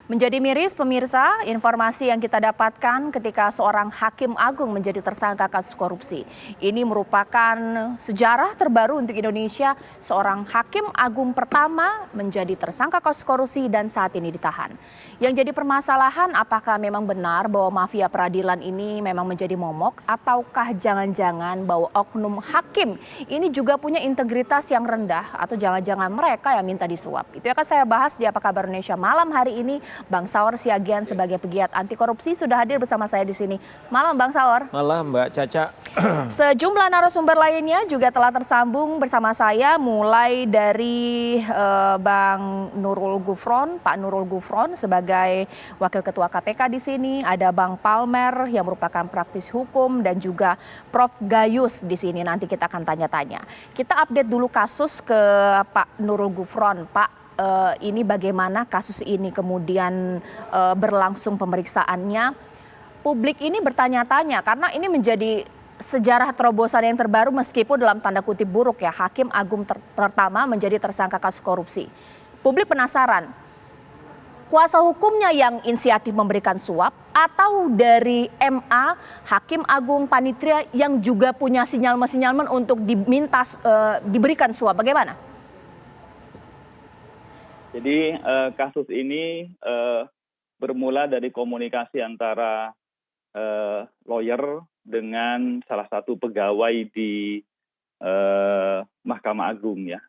Menjadi miris pemirsa, informasi yang kita dapatkan ketika seorang hakim agung menjadi tersangka kasus korupsi. Ini merupakan sejarah terbaru untuk Indonesia, seorang hakim agung pertama menjadi tersangka kasus korupsi dan saat ini ditahan. Yang jadi permasalahan apakah memang benar bahwa mafia peradilan ini memang menjadi momok ataukah jangan-jangan bahwa oknum hakim ini juga punya integritas yang rendah atau jangan-jangan mereka yang minta disuap. Itu akan saya bahas di Apa Kabar Indonesia malam hari ini. Bang Saur Siagian sebagai pegiat anti korupsi sudah hadir bersama saya di sini. Malam Bang Saur. Malam Mbak Caca. Sejumlah narasumber lainnya juga telah tersambung bersama saya, mulai dari Bang Nurul Gufron, Pak Nurul Gufron sebagai Wakil Ketua KPK di sini, ada Bang Palmer yang merupakan praktis hukum dan juga Prof Gayus di sini. Nanti kita akan tanya-tanya. Kita update dulu kasus ke Pak Nurul Gufron. Pak, ini bagaimana kasus ini kemudian berlangsung pemeriksaannya. Publik ini bertanya-tanya karena ini menjadi sejarah terobosan yang terbaru meskipun dalam tanda kutip buruk ya. Hakim agung pertama menjadi tersangka kasus korupsi. Publik penasaran, kuasa hukumnya yang inisiatif memberikan suap atau dari MA, Hakim Agung Panitera yang juga punya sinyal-sinyal untuk diminta diberikan suap. Bagaimana? Jadi kasus ini bermula dari komunikasi antara lawyer dengan salah satu pegawai di Mahkamah Agung ya.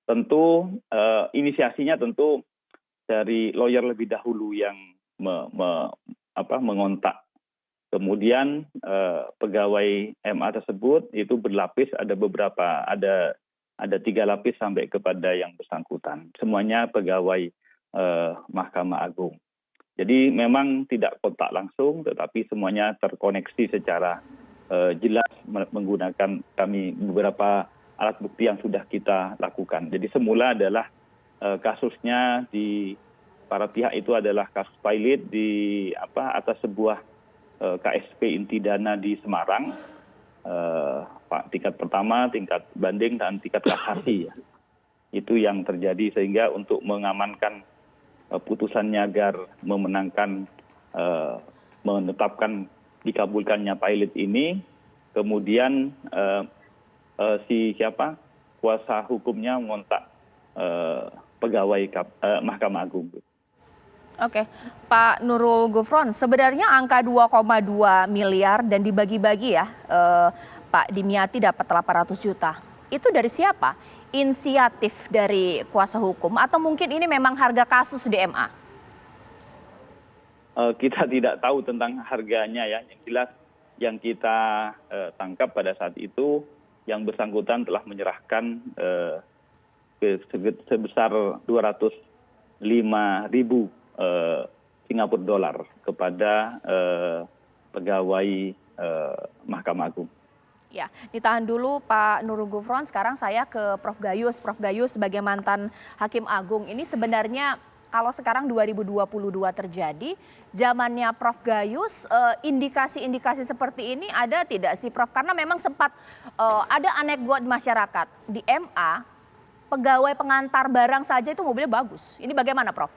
Tentu inisiasinya tentu dari lawyer lebih dahulu yang mengontak. Kemudian pegawai MA tersebut itu berlapis, ada 3 lapis sampai kepada yang bersangkutan. Semuanya pegawai Mahkamah Agung. Jadi memang tidak kontak langsung, tetapi semuanya terkoneksi secara jelas menggunakan kami beberapa alat bukti yang sudah kita lakukan. Jadi semula adalah kasusnya di para pihak itu adalah kasus pilot di atas sebuah KSP inti dana di Semarang. Tingkat pertama, tingkat banding, dan tingkat kasasi ya. Itu yang terjadi sehingga untuk mengamankan putusannya agar menetapkan dikabulkannya pilot ini, kemudian kuasa hukumnya mengontak pegawai Mahkamah Agung. Oke, Pak Nurul Gufron, sebenarnya angka 2,2 miliar dan dibagi-bagi ya, Pak Dimyati dapat 800 juta. Itu dari siapa? Inisiatif dari kuasa hukum atau mungkin ini memang harga kasus di MA? Kita tidak tahu tentang harganya ya. Yang jelas yang kita tangkap pada saat itu, yang bersangkutan telah menyerahkan sebesar 205.000 Singapura dolar kepada pegawai Mahkamah Agung. Ya, ditahan dulu Pak Nurul Gufron. Sekarang saya ke Prof Gayus. Prof Gayus sebagai mantan Hakim Agung, ini sebenarnya kalau sekarang 2022 terjadi, zamannya Prof Gayus, indikasi-indikasi seperti ini ada tidak sih Prof? Karena memang sempat ada anekdot masyarakat di MA, pegawai pengantar barang saja itu mobilnya bagus. Ini bagaimana Prof?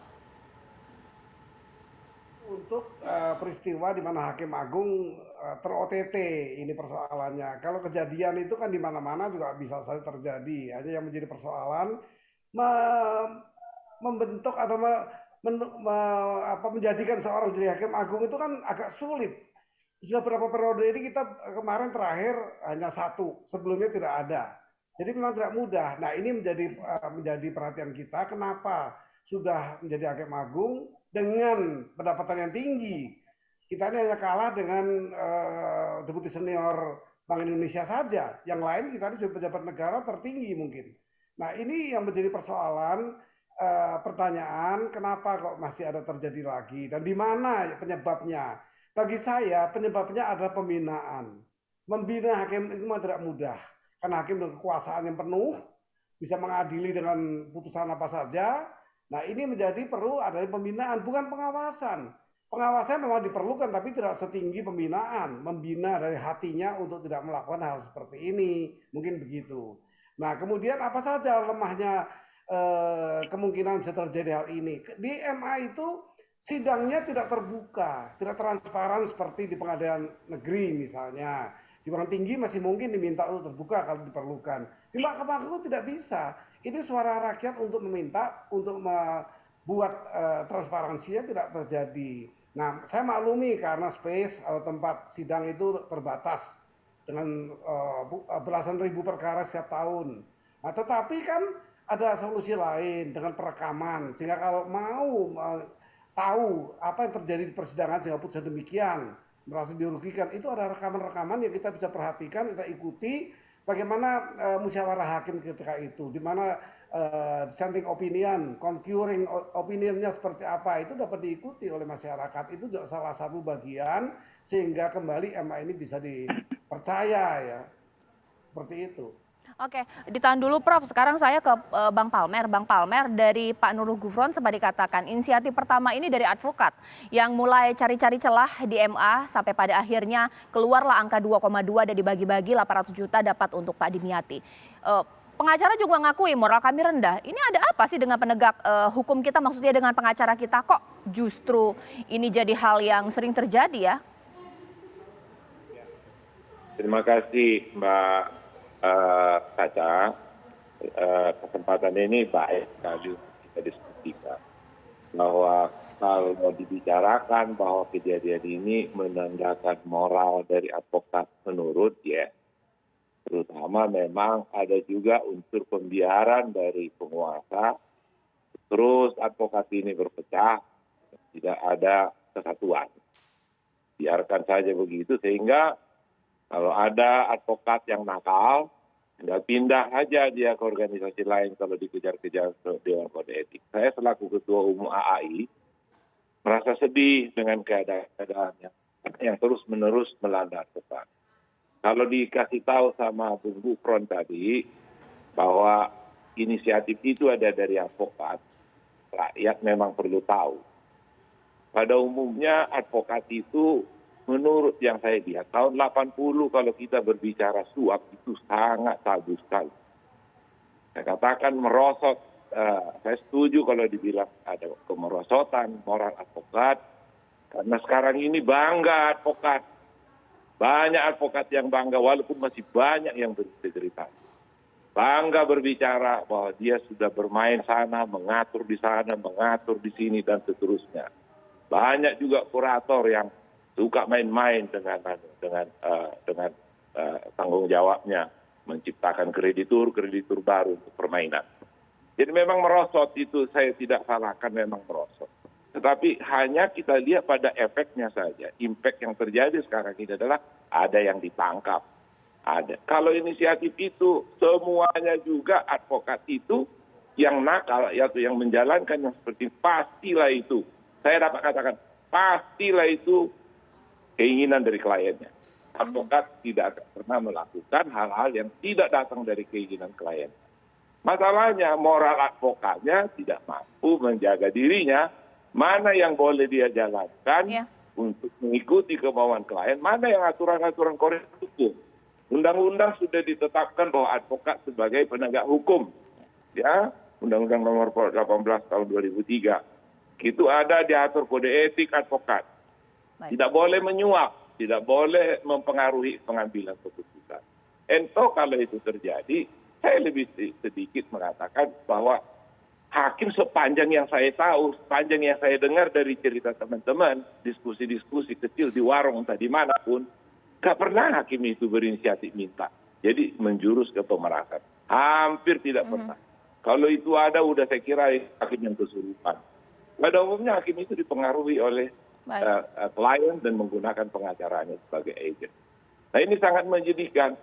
Untuk peristiwa di mana Hakim Agung ter-OTT ini persoalannya. Kalau kejadian itu kan di mana-mana juga bisa saja terjadi. Hanya yang menjadi persoalan membentuk atau menjadikan seorang jadi Hakim Agung itu kan agak sulit. Sudah berapa periode ini kita kemarin terakhir hanya 1, sebelumnya tidak ada. Jadi memang tidak mudah. Nah ini menjadi perhatian kita. Kenapa sudah menjadi Hakim Agung dengan pendapatan yang tinggi? Kita ini hanya kalah dengan deputi senior Bank Indonesia saja. Yang lain kita ini juga pejabat negara tertinggi mungkin. Nah ini yang menjadi persoalan, pertanyaan kenapa kok masih ada terjadi lagi dan di mana penyebabnya? Bagi saya penyebabnya adalah pembinaan. Membina hakim itu tidak mudah. Karena hakim dengan kekuasaan yang penuh, bisa mengadili dengan putusan apa saja. Nah ini menjadi perlu adanya pembinaan, bukan pengawasan. Pengawasan memang diperlukan, tapi tidak setinggi pembinaan. Membina dari hatinya untuk tidak melakukan hal seperti ini. Mungkin begitu. Nah kemudian apa saja lemahnya kemungkinan bisa terjadi hal ini. Di MA itu sidangnya tidak terbuka, tidak transparan seperti di pengadilan negeri misalnya. Di pengadilan tinggi masih mungkin diminta untuk terbuka kalau diperlukan. Di Mahkamah Agung tidak bisa. Ini suara rakyat untuk meminta, untuk membuat transparansinya tidak terjadi. Nah, saya maklumi karena space atau tempat sidang itu terbatas dengan belasan ribu perkara setiap tahun. Nah, tetapi kan ada solusi lain dengan perekaman, sehingga kalau mau tahu apa yang terjadi di persidangan sehingga putusan demikian merasa dirugikan, itu ada rekaman-rekaman yang kita bisa perhatikan, kita ikuti bagaimana musyawarah hakim ketika itu, di mana dissenting opinion, concurring opinionnya seperti apa, itu dapat diikuti oleh masyarakat. Itu juga salah satu bagian sehingga kembali MA ini bisa dipercaya ya, seperti itu. Oke, ditahan dulu Prof. Sekarang saya ke Bang Palmer. Bang Palmer, dari Pak Nurul Gufron sempat dikatakan inisiatif pertama ini dari advokat yang mulai cari-cari celah di MA sampai pada akhirnya keluarlah angka 2,2 dan dibagi-bagi 800 juta dapat untuk Pak Dimyati. Pengacara juga mengakui moral kami rendah. Ini ada apa sih dengan penegak hukum kita, maksudnya dengan pengacara kita, kok justru ini jadi hal yang sering terjadi ya? Terima kasih Mbak Caca, kesempatan ini baik sekali untuk kita diskusikan bahwa kalau dibicarakan bahwa kejadian ini menandakan moral dari advokat menurut ya, terutama memang ada juga unsur pembiaran dari penguasa, terus advokat ini berpecah, tidak ada kesatuan. Biarkan saja begitu sehingga kalau ada advokat yang nakal, tinggal pindah aja dia ke organisasi lain kalau dikejar-kejar ke Dewan Kode Etik. Saya selaku Ketua Umum AAI merasa sedih dengan keadaan yang terus-menerus melanda advokat. Kalau dikasih tahu sama Bung Gufron tadi bahwa inisiatif itu ada dari advokat, rakyat memang perlu tahu. Pada umumnya advokat itu menurut yang saya lihat, tahun 80 kalau kita berbicara suap itu sangat tabu sekali. Saya katakan merosot, saya setuju kalau dibilang ada kemerosotan moral advokat, karena sekarang ini bangga advokat. Banyak advokat yang bangga walaupun masih banyak yang berintegritas. Bangga berbicara bahwa dia sudah bermain sana, mengatur di sana, mengatur di sini, dan seterusnya. Banyak juga kurator yang suka main-main dengan tanggung jawabnya, menciptakan kreditur baru untuk permainan. Jadi memang merosot itu, saya tidak salahkan, memang merosot. Tetapi hanya kita lihat pada efeknya saja. Impact yang terjadi sekarang ini adalah ada yang ditangkap. Ada. Kalau inisiatif itu semuanya juga advokat itu yang nakal, yaitu yang menjalankan yang seperti pastilah itu. Saya dapat katakan pastilah itu keinginan dari kliennya. Advokat tidak akan pernah melakukan hal-hal yang tidak datang dari keinginan klien. Masalahnya moral advokatnya tidak mampu menjaga dirinya, mana yang boleh dia jalankan untuk mengikuti kemauan klien, mana yang aturan-aturan koridor hukum. Undang-undang sudah ditetapkan bahwa advokat sebagai penegak hukum. Ya, Undang-Undang Nomor 18 tahun 2003. Itu ada diatur kode etik advokat. Tidak boleh menyuap, tidak boleh mempengaruhi pengambilan keputusan. Ento kalau itu terjadi, saya lebih sedikit mengatakan bahwa hakim sepanjang yang saya tahu, sepanjang yang saya dengar dari cerita teman-teman, diskusi-diskusi kecil di warung tadi manapun, gak pernah hakim itu berinisiatif minta. Jadi menjurus ke pemerasan. Hampir tidak pernah. Kalau itu ada, udah saya kira hakim yang kesurupan. Pada umumnya hakim itu dipengaruhi oleh klien dan menggunakan pengacaranya sebagai agent. Nah ini sangat menyedihkan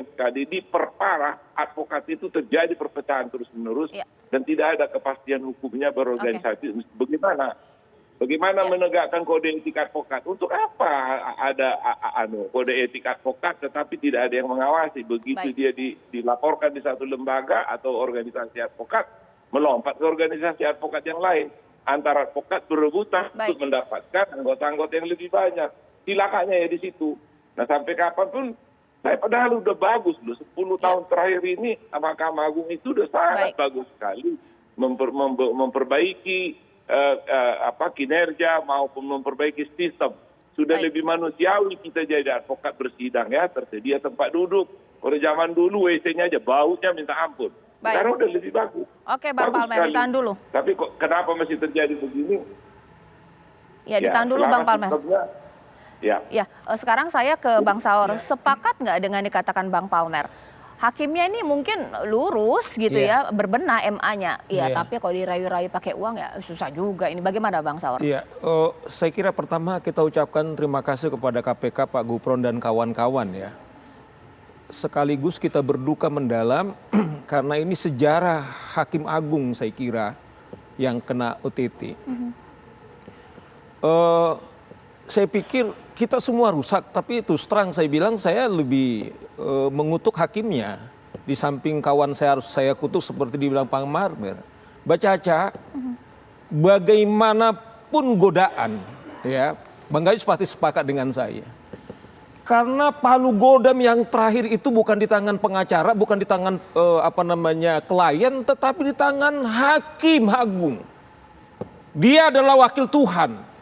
sekali. Diperparah, advokat itu terjadi perpecahan terus-menerus dan tidak ada kepastian hukumnya berorganisasi. Bagaimana menegakkan kode etik advokat? Untuk apa ada kode etik advokat tetapi tidak ada yang mengawasi? Begitu dia dilaporkan di satu lembaga atau organisasi advokat, melompat ke organisasi advokat yang lain. Antara advokat berebutan untuk mendapatkan anggota-anggota yang lebih banyak. Silakannya ya di situ. Nah sampai kapanpun Saya padahal udah bagus loh, 10 tahun terakhir ini Mahkamah Agung itu udah sangat bagus sekali memperbaiki kinerja maupun memperbaiki sistem. Sudah lebih manusiawi kita jadi advokat bersidang ya, tersedia tempat duduk. Kalau zaman dulu WC-nya aja baunya minta ampun. Sekarang udah lebih bagus. Oke, Bang Palmer, ditahan dulu. Tapi kok kenapa masih terjadi begini? Ya, ditahan dulu Bang Palmer. Ya, sekarang saya ke Bang Saur. Sepakat nggak dengan dikatakan Bang Palmer? Hakimnya ini mungkin lurus gitu ya, berbenah MA-nya. Iya, tapi kalau dirayu-rayu pakai uang ya susah juga. Ini bagaimana Bang Saur? Iya, saya kira pertama kita ucapkan terima kasih kepada KPK, Pak Gufron dan kawan-kawan ya. Sekaligus kita berduka mendalam karena ini sejarah Hakim Agung saya kira yang kena OTT. Saya pikir kita semua rusak, tapi terus terang saya bilang saya lebih mengutuk hakimnya. Di samping kawan saya harus saya kutuk seperti dibilang Pak Marmer. Baca Caca, bagaimanapun godaan, ya, Bang Gayus pasti sepakat dengan saya. Karena palu godam yang terakhir itu bukan di tangan pengacara, bukan di tangan klien, tetapi di tangan Hakim Agung. Dia adalah wakil Tuhan.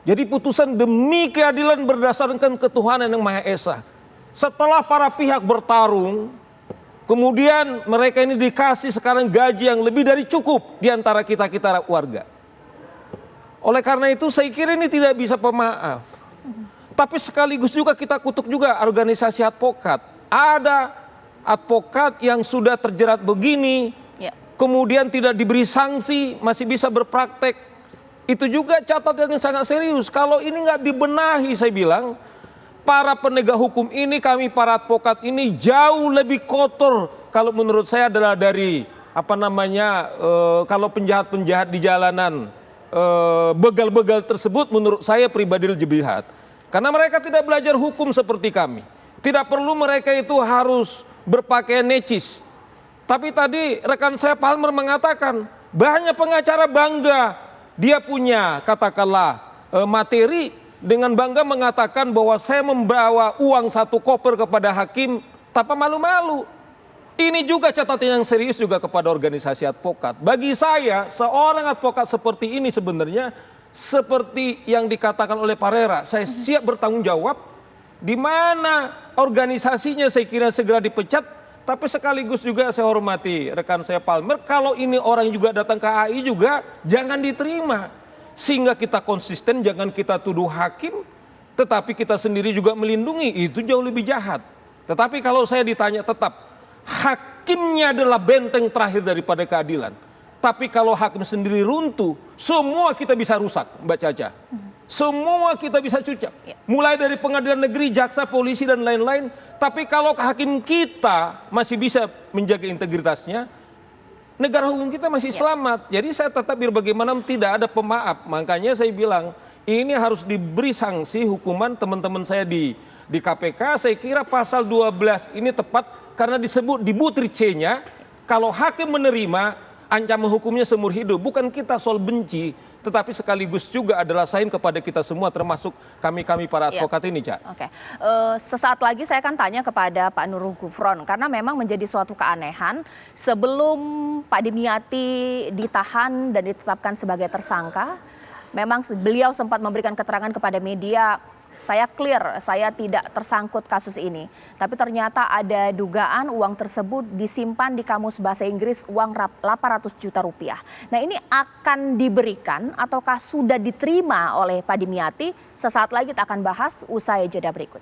Jadi putusan demi keadilan berdasarkan ketuhanan yang Maha Esa. Setelah para pihak bertarung, kemudian mereka ini dikasih sekarang gaji yang lebih dari cukup di antara kita-kita warga. Oleh karena itu saya kira ini tidak bisa pemaaf. Tapi sekaligus juga kita kutuk juga organisasi advokat. Ada advokat yang sudah terjerat begini, kemudian tidak diberi sanksi, masih bisa berpraktek. Itu juga catatan yang sangat serius. Kalau ini nggak dibenahi, saya bilang, para penegak hukum ini, kami para advokat ini jauh lebih kotor. Kalau menurut saya adalah dari kalau penjahat-penjahat di jalanan, begal-begal tersebut menurut saya pribadi lebih jahat. Karena mereka tidak belajar hukum seperti kami. Tidak perlu mereka itu harus berpakaian necis. Tapi tadi rekan saya Palmer mengatakan, banyak pengacara bangga dia punya katakanlah materi dengan bangga mengatakan bahwa saya membawa uang 1 koper kepada hakim tanpa malu-malu. Ini juga catatan yang serius juga kepada organisasi advokat. Bagi saya seorang advokat seperti ini sebenarnya seperti yang dikatakan oleh Parera, saya siap bertanggung jawab di mana organisasinya saya kira segera dipecat, tapi sekaligus juga saya hormati rekan saya Palmer, kalau ini orang juga datang ke AI juga jangan diterima. Sehingga kita konsisten, jangan kita tuduh hakim, tetapi kita sendiri juga melindungi, itu jauh lebih jahat. Tetapi kalau saya ditanya tetap, hakimnya adalah benteng terakhir daripada keadilan. Tapi kalau hakim sendiri runtuh, semua kita bisa rusak, Mbak Caca. Semua kita bisa cucak. Mulai dari pengadilan negeri, jaksa, polisi, dan lain-lain. Tapi kalau hakim kita masih bisa menjaga integritasnya, negara hukum kita masih selamat. Jadi saya tetap biar bagaimana tidak ada pemaaf. Makanya saya bilang, ini harus diberi sanksi hukuman teman-teman saya di KPK. Saya kira pasal 12 ini tepat karena disebut di butir C-nya, kalau hakim menerima, ancaman hukumnya seumur hidup. Bukan kita soal benci, tetapi sekaligus juga adalah sign kepada kita semua, termasuk kami-kami para advokat ini, Cak. Oke, sesaat lagi saya akan tanya kepada Pak Nurul Gufron, karena memang menjadi suatu keanehan sebelum Pak Dimyati ditahan dan ditetapkan sebagai tersangka, memang beliau sempat memberikan keterangan kepada media, saya clear, saya tidak tersangkut kasus ini. Tapi ternyata ada dugaan uang tersebut disimpan di Kamus Bahasa Inggris, uang 800 juta rupiah. Nah, ini akan diberikan ataukah sudah diterima oleh Pak Dimyati? Sesaat lagi kita akan bahas usai jeda berikut.